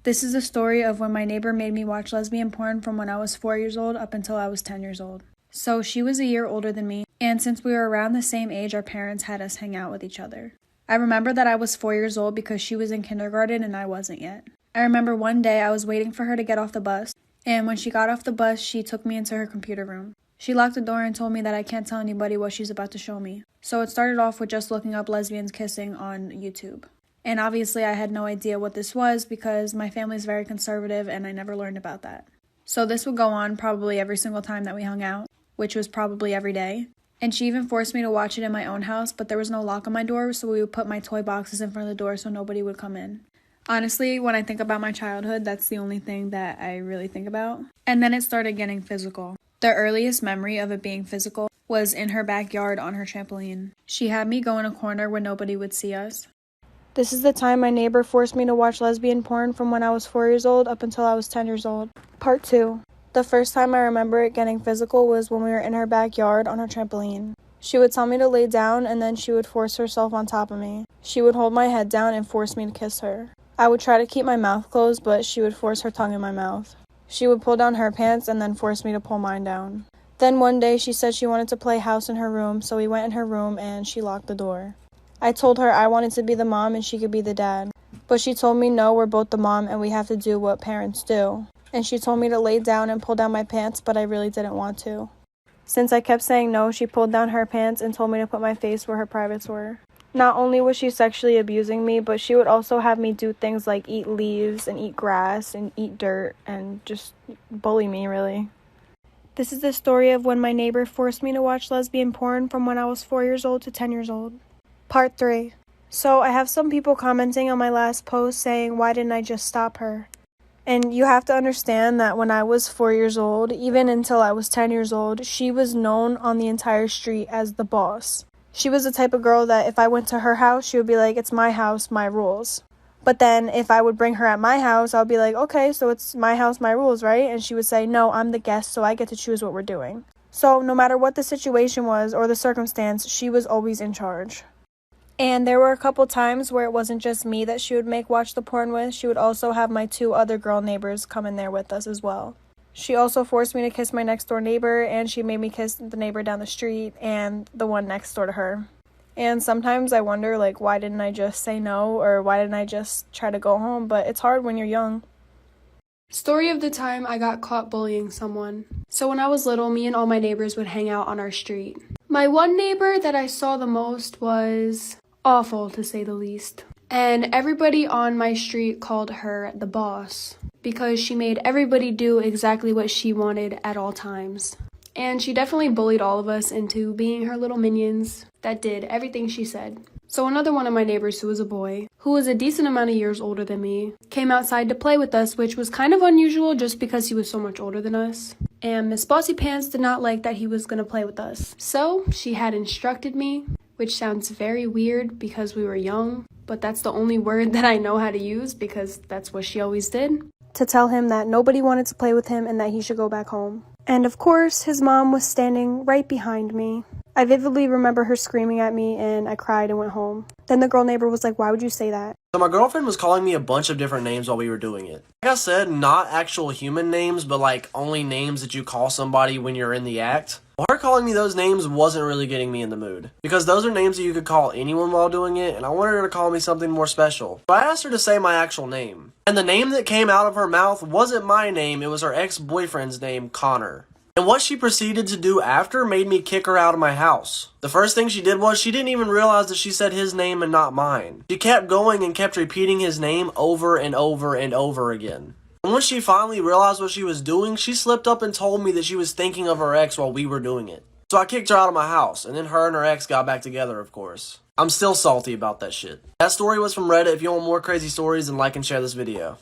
This is the story of when my neighbor made me watch lesbian porn from when I was 4 years old up until I was 10 years old. So she was a year older than me, and since we were around the same age, our parents had us hang out with each other. I remember that I was 4 years old because she was in kindergarten and I wasn't yet. I remember one day I was waiting for her to get off the bus, and when she got off the bus, she took me into her computer room. She locked the door and told me that I can't tell anybody what she's about to show me. So it started off with just looking up lesbians kissing on YouTube. And obviously I had no idea what this was because my family's very conservative and I never learned about that. So this would go on probably every single time that we hung out, which was probably every day. And she even forced me to watch it in my own house, but there was no lock on my door, so we would put my toy boxes in front of the door so nobody would come in. Honestly, when I think about my childhood, that's the only thing that I really think about. And then it started getting physical. The earliest memory of it being physical was in her backyard on her trampoline. She had me go in a corner where nobody would see us. This is the time my neighbor forced me to watch lesbian porn from when I was 4 years old up until I was 10 years old. Part 2. The first time I remember it getting physical was when we were in her backyard on her trampoline. She would tell me to lay down and then she would force herself on top of me. She would hold my head down and force me to kiss her. I would try to keep my mouth closed, but she would force her tongue in my mouth. She would pull down her pants and then force me to pull mine down. Then one day she said she wanted to play house in her room, so we went in her room and she locked the door. I told her I wanted to be the mom and she could be the dad. But she told me no, we're both the mom and we have to do what parents do. And she told me to lay down and pull down my pants, but I really didn't want to. Since I kept saying no, she pulled down her pants and told me to put my face where her privates were. Not only was she sexually abusing me, but she would also have me do things like eat leaves and eat grass and eat dirt and just bully me, really. This is the story of when my neighbor forced me to watch lesbian porn from when I was 4 years old to 10 years old. Part 3. So I have some people commenting on my last post saying, why didn't I just stop her? And you have to understand that when I was 4 years old, even until I was 10 years old, she was known on the entire street as the boss. She was the type of girl that if I went to her house, she would be like, it's my house, my rules. But then if I would bring her at my house, I'll be like, okay, so it's my house, my rules, right? And she would say, no, I'm the guest, so I get to choose what we're doing. So no matter what the situation was or the circumstance, she was always in charge. And there were a couple times where it wasn't just me that she would make watch the porn with. She would also have my 2 other girl neighbors come in there with us as well. She also forced me to kiss my next door neighbor, and she made me kiss the neighbor down the street and the one next door to her. And sometimes I wonder, like, why didn't I just say no, or why didn't I just try to go home? But it's hard when you're young. Story of the time I got caught bullying someone. So when I was little, me and all my neighbors would hang out on our street. My one neighbor that I saw the most was awful, to say the least. And everybody on my street called her the boss because she made everybody do exactly what she wanted at all times. And she definitely bullied all of us into being her little minions that did everything she said. So another one of my neighbors, who was a boy, who was a decent amount of years older than me, came outside to play with us, which was kind of unusual just because he was so much older than us. And Miss Bossy Pants did not like that he was going to play with us. So she had instructed me, which sounds very weird because we were young, but that's the only word that I know how to use because that's what she always did, to tell him that nobody wanted to play with him and that he should go back home. And of course, his mom was standing right behind me. I vividly remember her screaming at me and I cried and went home. Then the girl neighbor was like, why would you say that? So my girlfriend was calling me a bunch of different names while we were doing it. Like I said, not actual human names, but like only names that you call somebody when you're in the act. Well, her calling me those names wasn't really getting me in the mood, because those are names that you could call anyone while doing it, and I wanted her to call me something more special. So I asked her to say my actual name. And the name that came out of her mouth wasn't my name, it was her ex-boyfriend's name, Connor. And what she proceeded to do after made me kick her out of my house. The first thing she did was she didn't even realize that she said his name and not mine. She kept going and kept repeating his name over and over and over again. And once she finally realized what she was doing, she slipped up and told me that she was thinking of her ex while we were doing it. So I kicked her out of my house, and then her and her ex got back together, of course. I'm still salty about that shit. That story was from Reddit. If you want more crazy stories, then like and share this video.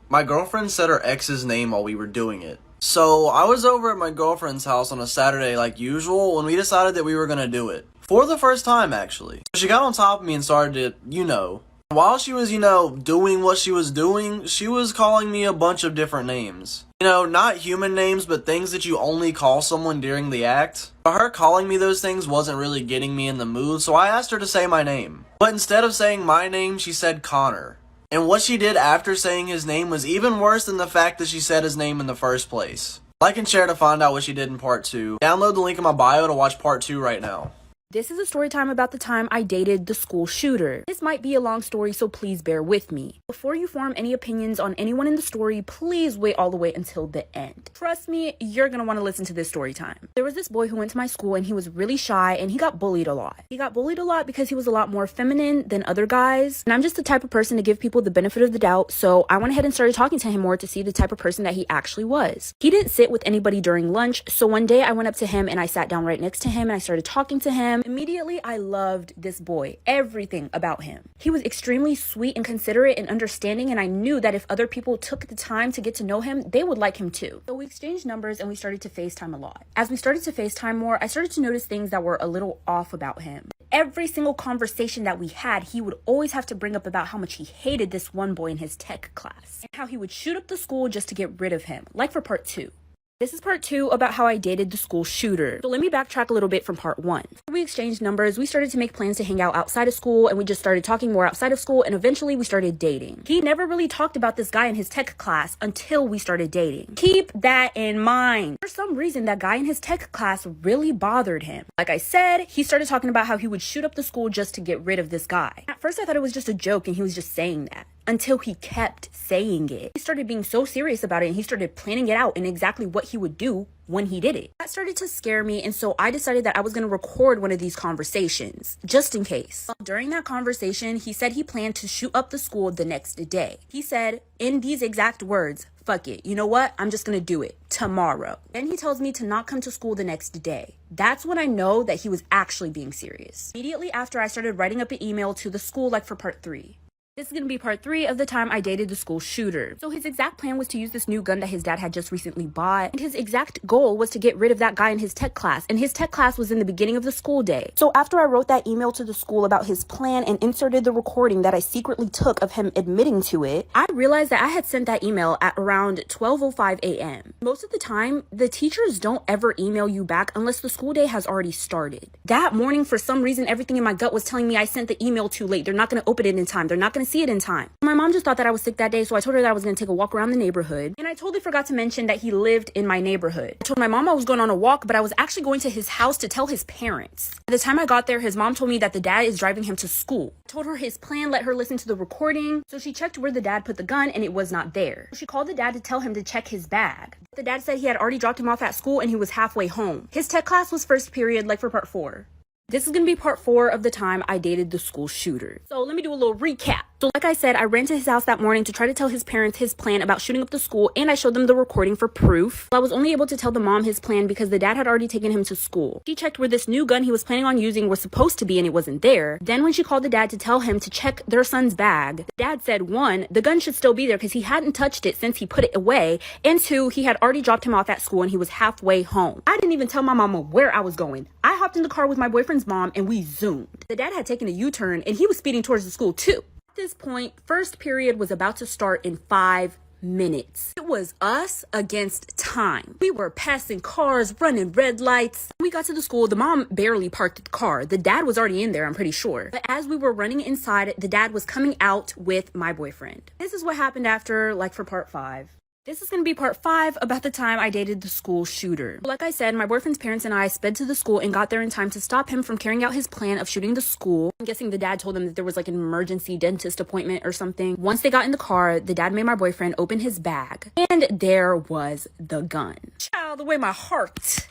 My girlfriend said her ex's name while we were doing it. So I was over at my girlfriend's house on a Saturday like usual when we decided that we were gonna do it. For the first time, actually. She got on top of me and started to, while she was, doing what she was doing, she was calling me a bunch of different names. Not human names, but things that you only call someone during the act. But her calling me those things wasn't really getting me in the mood, so I asked her to say my name. But instead of saying my name, she said Connor. And what she did after saying his name was even worse than the fact that she said his name in the first place. Like and share to find out what she did in part 2. Download the link in my bio to watch part 2 right now. This is a story time about the time I dated the school shooter. This might be a long story, so please bear with me. Before you form any opinions on anyone in the story, please wait all the way until the end. Trust me, you're gonna want to listen to this story time. There was this boy who went to my school and he was really shy and he got bullied a lot. He got bullied a lot because he was a lot more feminine than other guys. And I'm just the type of person to give people the benefit of the doubt, so I went ahead and started talking to him more to see the type of person that he actually was. He didn't sit with anybody during lunch, so one day I went up to him and I sat down right next to him and I started talking to him. Immediately, I loved this boy, everything about him. He was extremely sweet and considerate and understanding, and I knew that if other people took the time to get to know him, they would like him too. So we exchanged numbers and we started to FaceTime a lot. As we started to FaceTime more, I started to notice things that were a little off about him. Every single conversation that we had, he would always have to bring up about how much he hated this one boy in his tech class, and how he would shoot up the school just to get rid of him, like for part 2. This is part 2 about how I dated the school shooter. So let me backtrack a little bit from part 1. We exchanged numbers, we started to make plans to hang out outside of school, and we just started talking more outside of school, and eventually we started dating. He never really talked about this guy in his tech class until we started dating. Keep that in mind. For some reason, that guy in his tech class really bothered him. Like I said, he started talking about how he would shoot up the school just to get rid of this guy. At first, I thought it was just a joke and he was just saying that, until he kept saying it. He started being so serious about it and he started planning it out and exactly what he would do when he did it. That started to scare me, and so I decided that I was going to record one of these conversations, just in case. During that conversation, he said he planned to shoot up the school the next day. He said, in these exact words, "Fuck it, you know what? I'm just going to do it tomorrow." Then he tells me to not come to school the next day. That's when I know that he was actually being serious. Immediately after, I started writing up an email to the school, like for part 3. This is going to be part 3 of the time I dated the school shooter. So his exact plan was to use this new gun that his dad had just recently bought. And his exact goal was to get rid of that guy in his tech class. And his tech class was in the beginning of the school day. So after I wrote that email to the school about his plan and inserted the recording that I secretly took of him admitting to it, I realized that I had sent that email at around 12:05 a.m. Most of the time, the teachers don't ever email you back unless the school day has already started. That morning, for some reason, everything in my gut was telling me I sent the email too late. They're not going to open it in time. They're not going to see it in time. My mom just thought that I was sick that day, so I told her that I was going to take a walk around the neighborhood. And I totally forgot to mention that he lived in my neighborhood. I told my mom I was going on a walk, but I was actually going to his house to tell his parents. By the time I got there, his mom told me that the dad is driving him to school. I told her his plan, let her listen to the recording. So she checked where the dad put the gun and it was not there. She called the dad to tell him to check his bag. The dad said he had already dropped him off at school and he was halfway home. His tech class was first period, like for part 4. This is going to be part 4 of the time I dated the school shooter. So let me do a little recap. So like I said, I ran to his house that morning to try to tell his parents his plan about shooting up the school, and I showed them the recording for proof. I was only able to tell the mom his plan because the dad had already taken him to school. She checked where this new gun he was planning on using was supposed to be and it wasn't there. Then when she called the dad to tell him to check their son's bag, the dad said, 1, the gun should still be there because he hadn't touched it since he put it away, and 2, he had already dropped him off at school and he was halfway home. I didn't even tell my mama where I was going. I hopped in the car with my boyfriend's mom and we zoomed. The dad had taken a U-turn and he was speeding towards the school too. At this point, first period was about to start in 5 minutes. It was us against time. We were passing cars, running red lights. When we got to the school, the mom barely parked the car. The dad was already in there, I'm pretty sure. But as we were running inside, the dad was coming out with my boyfriend. This is what happened after, like for part 5. This is going to be part 5 about the time I dated the school shooter. Like I said, my boyfriend's parents and I sped to the school and got there in time to stop him from carrying out his plan of shooting the school. I'm guessing the dad told them that there was like an emergency dentist appointment or something. Once they got in the car, the dad made my boyfriend open his bag, and there was the gun. Child, the way my heart...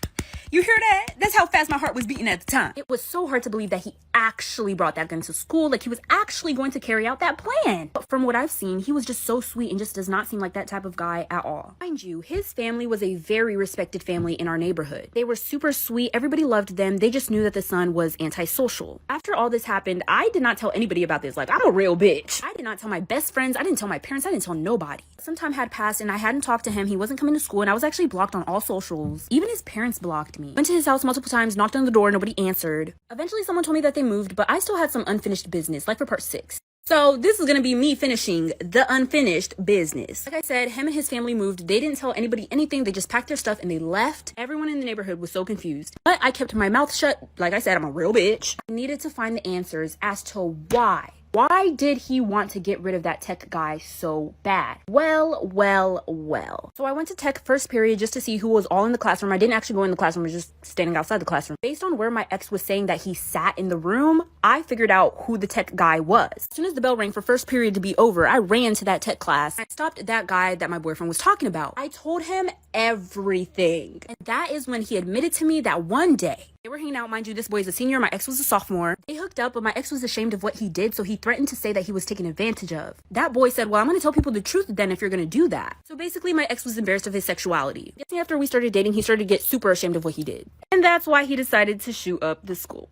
You hear that? That's how fast my heart was beating at the time. It was so hard to believe that he actually brought that gun to school, like he was actually going to carry out that plan. But from what I've seen, he was just so sweet and just does not seem like that type of guy at all. Mind you, his family was a very respected family in our neighborhood. They were super sweet. Everybody loved them. They just knew that the son was antisocial. After all this happened, I did not tell anybody about this. Like, I'm a real bitch. I did not tell my best friends. I didn't tell my parents. I didn't tell nobody. Some time had passed and I hadn't talked to him. He wasn't coming to school and I was actually blocked on all socials. Even his parents blocked me. Went to his house multiple times, knocked on the door, nobody answered. Eventually someone told me that they moved, but I still had some unfinished business, like for part 6. So this is going to be me finishing the unfinished business. Like I said, him and his family moved. They didn't tell anybody anything. They just packed their stuff and they left. Everyone in the neighborhood was so confused. But I kept my mouth shut. Like I said, I'm a real bitch. I needed to find the answers as to why Why did he want to get rid of that tech guy so bad? Well. So I went to tech first period just to see who was all in the classroom. I didn't actually go in the classroom, I was just standing outside the classroom. Based on where my ex was saying that he sat in the room, I figured out who the tech guy was. As soon as the bell rang for first period to be over, I ran to that tech class. I stopped that guy that my boyfriend was talking about. I told him everything. And that is when he admitted to me that one day, they were hanging out, mind you, this boy is a senior, my ex was a sophomore. They hooked up, but my ex was ashamed of what he did, so he threatened to say that he was taken advantage of. That boy said, well, I'm gonna tell people the truth then if you're gonna do that. So basically, my ex was embarrassed of his sexuality. Guessing after we started dating, he started to get super ashamed of what he did. And that's why he decided to shoot up the school.